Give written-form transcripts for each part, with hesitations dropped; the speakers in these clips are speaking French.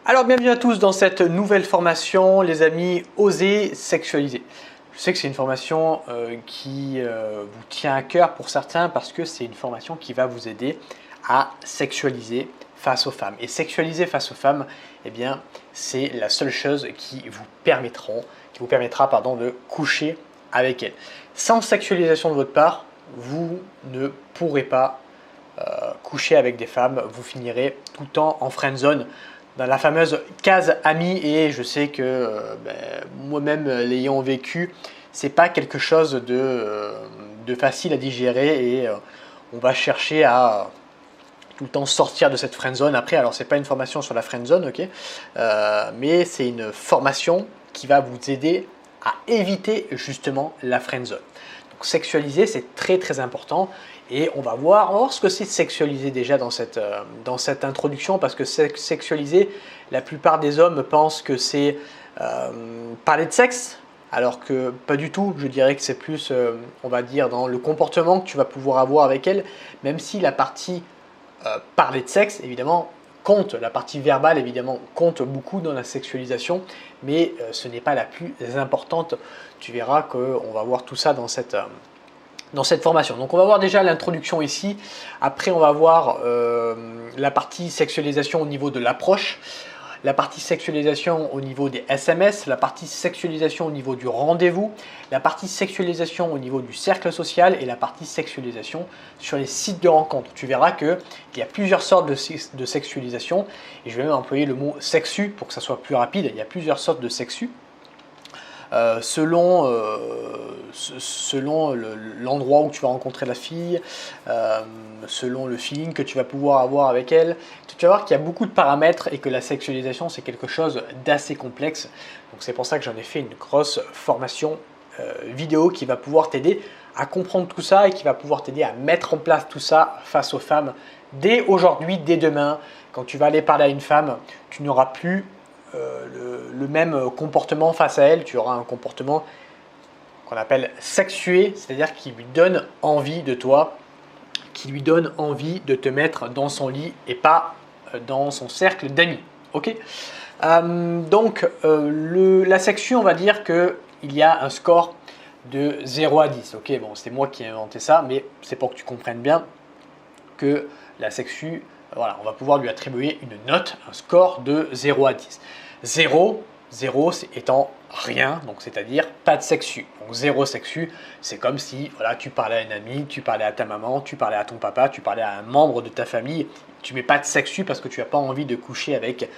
Alors bienvenue à tous dans cette nouvelle formation, les amis, Oser sexualiser. Je sais que c'est une formation qui vous tient à cœur pour certains parce que c'est une formation qui va vous aider à sexualiser face aux femmes. Et sexualiser face aux femmes, eh bien, c'est la seule chose qui vous permettra de coucher avec elles. Sans sexualisation de votre part, vous ne pourrez pas coucher avec des femmes, vous finirez tout le temps en friend zone, dans la fameuse case amie, et je sais que moi-même l'ayant vécu, c'est pas quelque chose de facile à digérer et on va chercher à tout le temps sortir de cette friend zone. Après, alors c'est pas une formation sur la friend zone, ok, mais c'est une formation qui va vous aider à éviter justement la friend zone. Donc sexualiser, c'est très très important. Et on va voir ce que c'est sexualiser déjà dans cette introduction, parce que sexualiser, la plupart des hommes pensent que c'est parler de sexe, alors que pas du tout. Je dirais que c'est plus, on va dire, dans le comportement que tu vas pouvoir avoir avec elle, même si la partie parler de sexe, évidemment, compte, la partie verbale, évidemment, compte beaucoup dans la sexualisation, mais ce n'est pas la plus importante. Tu verras qu'on va voir tout ça dans cette formation. Donc on va voir déjà l'introduction ici, après on va voir la partie sexualisation au niveau de l'approche, la partie sexualisation au niveau des SMS, la partie sexualisation au niveau du rendez-vous, la partie sexualisation au niveau du cercle social et la partie sexualisation sur les sites de rencontres. Tu verras qu'il y a plusieurs sortes de sexualisation, et je vais même employer le mot sexu pour que ça soit plus rapide. Il y a plusieurs sortes de sexu. Selon l'endroit où tu vas rencontrer la fille, selon le feeling que tu vas pouvoir avoir avec elle. Tu vas voir qu'il y a beaucoup de paramètres et que la sexualisation, c'est quelque chose d'assez complexe. Donc c'est pour ça que j'en ai fait une grosse formation vidéo qui va pouvoir t'aider à comprendre tout ça et qui va pouvoir t'aider à mettre en place tout ça face aux femmes dès aujourd'hui, dès demain. Quand tu vas aller parler à une femme, tu n'auras plus le même comportement face à elle. Tu auras un comportement qu'on appelle sexué, c'est-à-dire qui lui donne envie de toi, qui lui donne envie de te mettre dans son lit et pas dans son cercle d'amis. Ok, donc la sexu, on va dire qu'il y a un score de 0 à 10. Ok, bon, c'est moi qui ai inventé ça, mais c'est pour que tu comprennes bien que la sexu, voilà, on va pouvoir lui attribuer une note, un score de 0 à 10. 0 étant rien, donc c'est-à-dire pas de sexu. Donc 0 sexu, c'est comme si voilà, tu parlais à une amie, tu parlais à ta maman, tu parlais à ton papa, tu parlais à un membre de ta famille. Tu mets pas de sexu parce que tu n'as pas envie de coucher avec,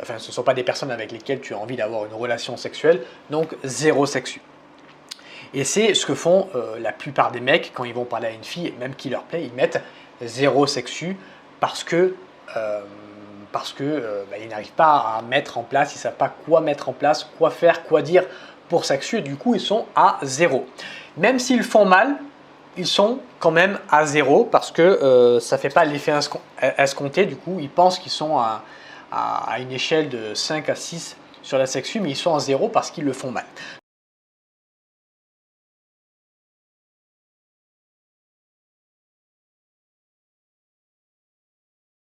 ce ne sont pas des personnes avec lesquelles tu as envie d'avoir une relation sexuelle, donc 0 sexu. Et c'est ce que font la plupart des mecs quand ils vont parler à une fille, même qui leur plaît, ils mettent 0 sexu parce que ils n'arrivent pas à mettre en place, ils ne savent pas quoi mettre en place, quoi faire, quoi dire pour sexu, et du coup ils sont à 0. Même s'ils font mal, ils sont quand même à 0 parce que ça ne fait pas l'effet escompté. Du coup ils pensent qu'ils sont à une échelle de 5 à 6 sur la sexu, mais ils sont à 0 parce qu'ils le font mal.